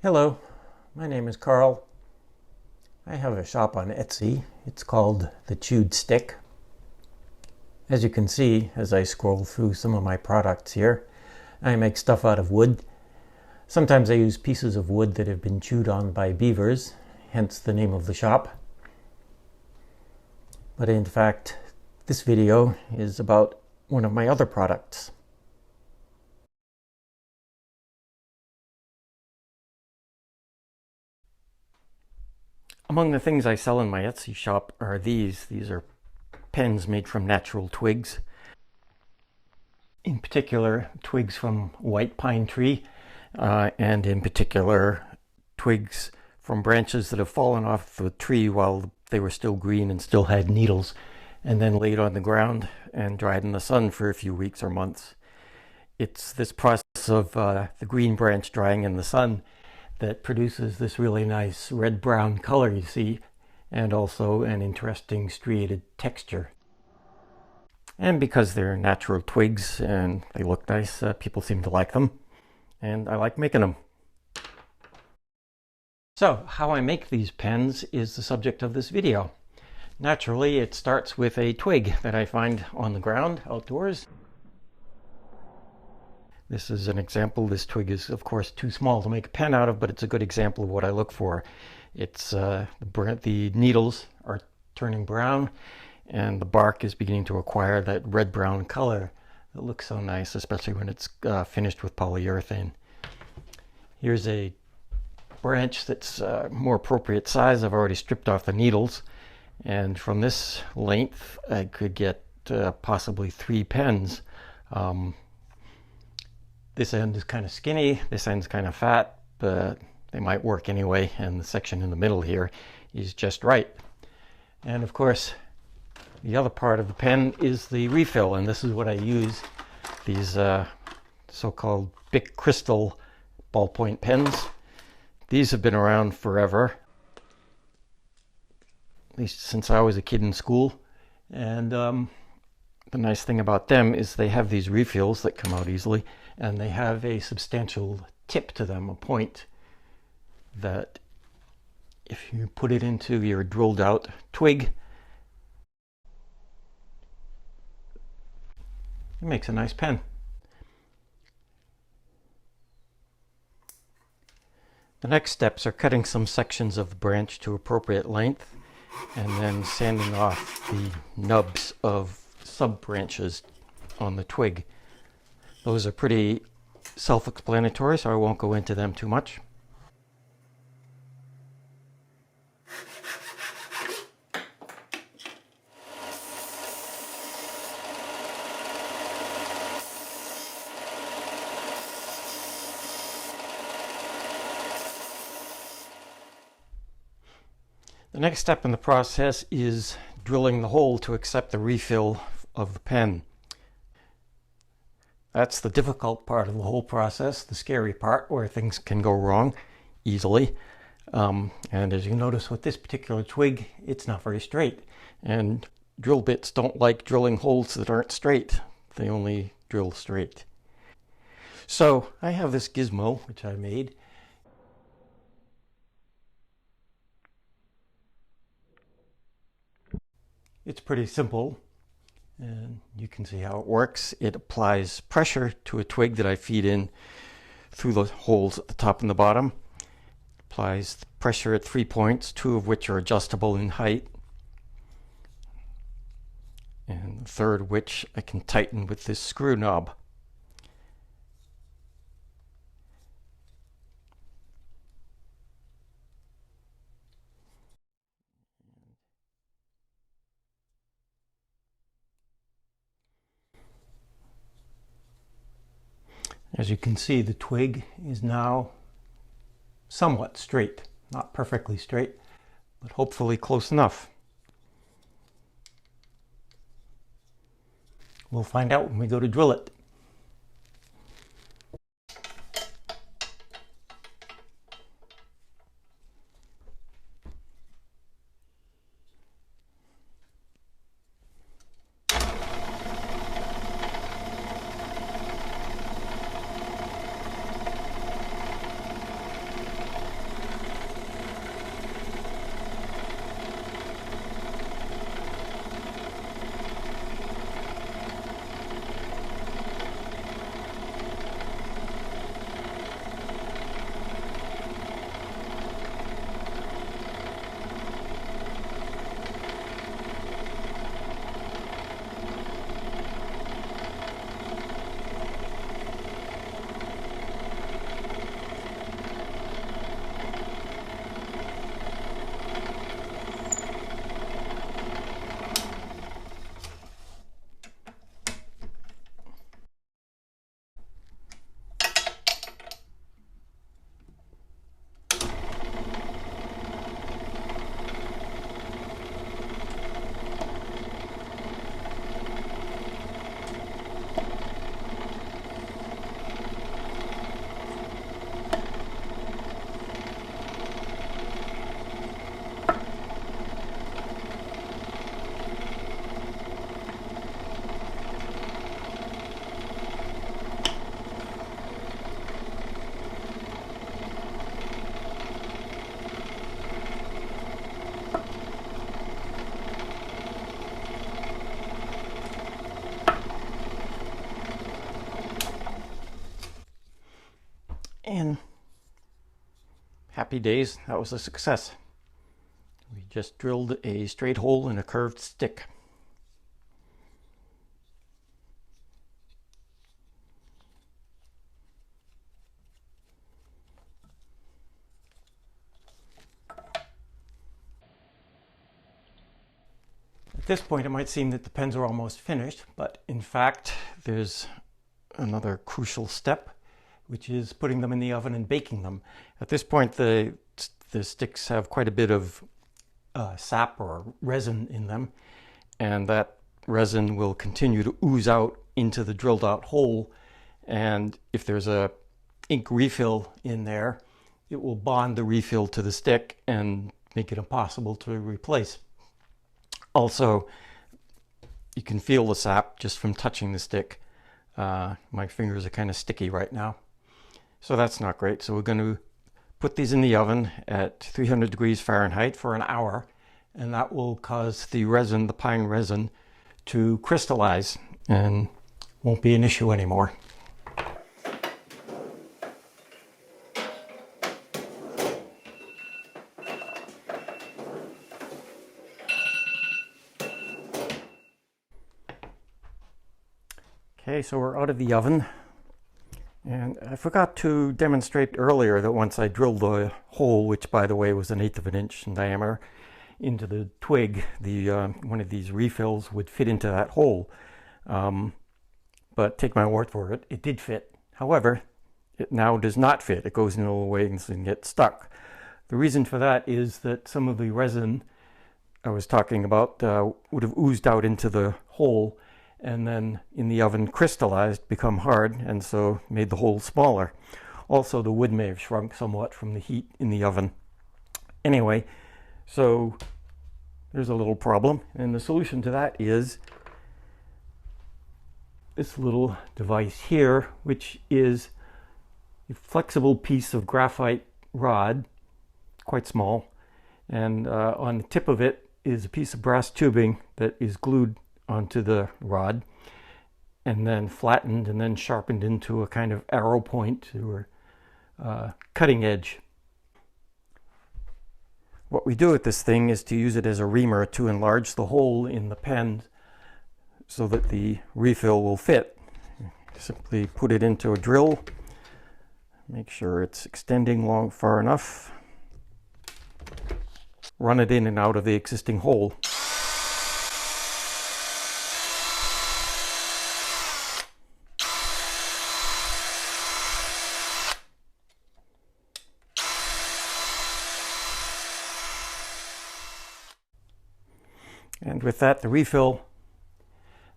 Hello, my name is Carl. I have a shop on Etsy. It's called The Chewed Stick. As you can see, as I scroll through some of my products here, I make stuff out of wood. Sometimes I use pieces of wood that have been chewed on by beavers, hence the name of the shop. But in fact, this video is about one of my other products. Among the things I sell in my Etsy shop are these. These are pens made from natural twigs. In particular, twigs from white pine tree, and in particular, twigs from branches that have fallen off the tree while they were still green and still had needles, and then laid on the ground and dried in the sun for a few weeks or months. It's this process of the green branch drying in the sun that produces this really nice red-brown color you see, and also an interesting striated texture. And because they're natural twigs and they look nice, people seem to like them, and I like making them. So, how I make these pens is the subject of this video. Naturally, it starts with a twig that I find on the ground outdoors. This is an example. This twig is, of course, too small to make a pen out of, but it's a good example of what I look for. It's the needles are turning brown, and the bark is beginning to acquire that red-brown color that looks so nice, especially when it's finished with polyurethane. Here's a branch that's more appropriate size. I've already stripped off the needles, and from this length, I could get possibly 3 pens. This end is kind of skinny, this end's kind of fat, but they might work anyway, and the section in the middle here is just right. And of course, the other part of the pen is the refill, and this is what I use. These so-called Bic crystal ballpoint pens. These have been around forever, at least since I was a kid in school. And the nice thing about them is they have these refills that come out easily, and they have a substantial tip to them, a point that if you put it into your drilled out twig, it makes a nice pen. The next steps are cutting some sections of the branch to appropriate length, and then sanding off the nubs of sub-branches on the twig. Those are pretty self-explanatory, so I won't go into them too much. The next step in the process is drilling the hole to accept the refill of the pen. That's the difficult part of the whole process, the scary part where things can go wrong easily. And as you notice with this particular twig, it's not very straight. And drill bits don't like drilling holes that aren't straight. They only drill straight. So I have this gizmo, which I made. It's pretty simple, and you can see how it works. It applies pressure to a twig that I feed in through the holes at the top and the bottom. Applies pressure at 3 points, 2 of which are adjustable in height, and the third which I can tighten with this screw knob. As you can see, the twig is now somewhat straight. Not perfectly straight, but hopefully close enough. We'll find out when we go to drill it. And happy days, that was a success. We just drilled a straight hole in a curved stick. At this point, it might seem that the pens are almost finished, but in fact, there's another crucial step, which is putting them in the oven and baking them. At this point, the sticks have quite a bit of sap or resin in them, and that resin will continue to ooze out into the drilled out hole, and if there's a ink refill in there, it will bond the refill to the stick and make it impossible to replace. Also, you can feel the sap just from touching the stick. My fingers are kind of sticky right now, so that's not great. So we're going to put these in the oven at 300 degrees Fahrenheit for an hour, and that will cause the resin, the pine resin, to crystallize and won't be an issue anymore. Okay, so we're out of the oven, and I forgot to demonstrate earlier that once I drilled the hole, which by the way was 1/8 of an inch in diameter, into the twig, one of these refills would fit into that hole. But take my word for it, it did fit. However, it now does not fit. It goes in little ways and gets stuck. The reason for that is that some of the resin I was talking about would have oozed out into the hole, and then in the oven crystallized, become hard, and so made the hole smaller. Also, the wood may have shrunk somewhat from the heat in the oven. Anyway, so there's a little problem, and the solution to that is this little device here, which is a flexible piece of graphite rod, quite small, and on the tip of it is a piece of brass tubing that is glued onto the rod and then flattened and then sharpened into a kind of arrow point or cutting edge. What we do with this thing is to use it as a reamer to enlarge the hole in the pen so that the refill will fit. Simply put it into a drill, make sure it's extending far enough, run it in and out of the existing hole. And with that, the refill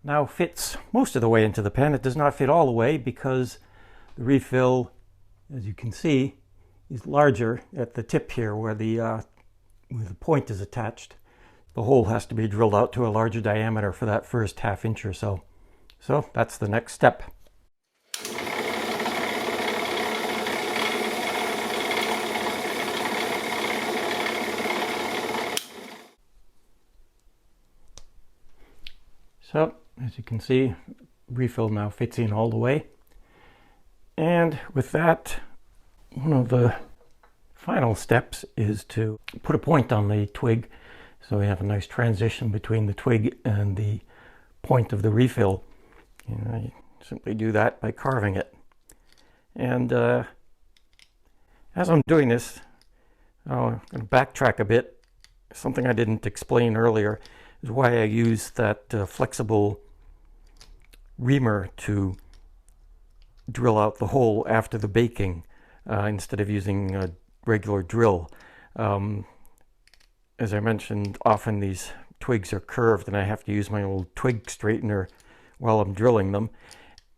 now fits most of the way into the pen. It does not fit all the way because the refill, as you can see, is larger at the tip here where the point is attached. The hole has to be drilled out to a larger diameter for that first ½ inch or so. So that's the next step. So, as you can see, refill now fits in all the way. And with that, one of the final steps is to put a point on the twig so we have a nice transition between the twig and the point of the refill. You simply do that by carving it. And as I'm doing this, I'm going to backtrack a bit. Something I didn't explain earlier is why I use that flexible reamer to drill out the hole after the baking instead of using a regular drill. As I mentioned, often these twigs are curved and I have to use my old twig straightener while I'm drilling them.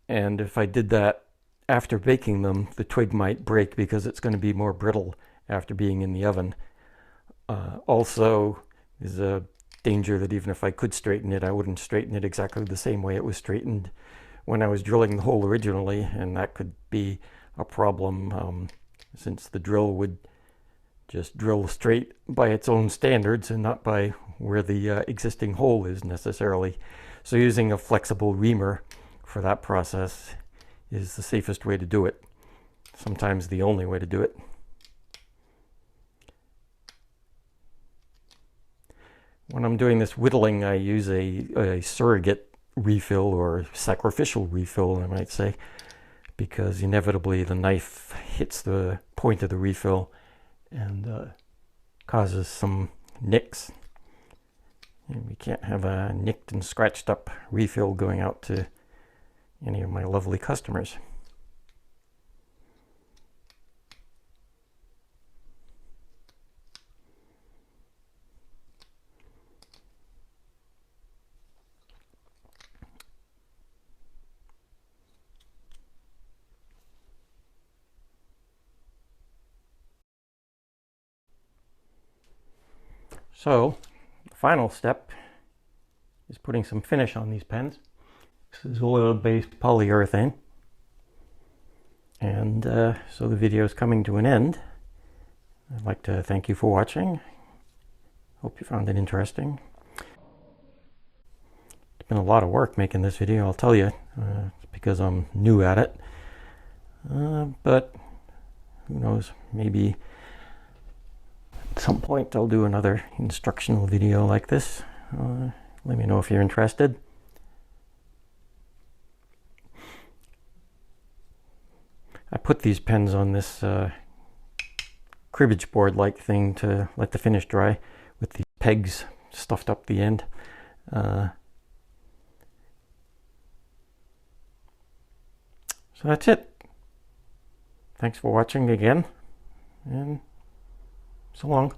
And if I did that after baking them, the twig might break because it's going to be more brittle after being in the oven. Also, there's a danger that even if I could straighten it, I wouldn't straighten it exactly the same way it was straightened when I was drilling the hole originally, and that could be a problem since the drill would just drill straight by its own standards and not by where the existing hole is necessarily. So using a flexible reamer for that process is the safest way to do it. sometimes the only way to do it. When I'm doing this whittling, I use a surrogate refill, or sacrificial refill, I might say, because inevitably the knife hits the point of the refill and causes some nicks. And we can't have a nicked and scratched up refill going out to any of my lovely customers. So, the final step is putting some finish on these pens. This is oil-based polyurethane. And so the video is coming to an end. I'd like to thank you for watching. Hope you found it interesting. It's been a lot of work making this video, I'll tell you. It's because I'm new at it. But who knows, maybe at some point I'll do another instructional video like this. Let me know if you're interested. I put these pens on this cribbage board like thing to let the finish dry, with the pegs stuffed up the end. So that's it. Thanks for watching again, and so long.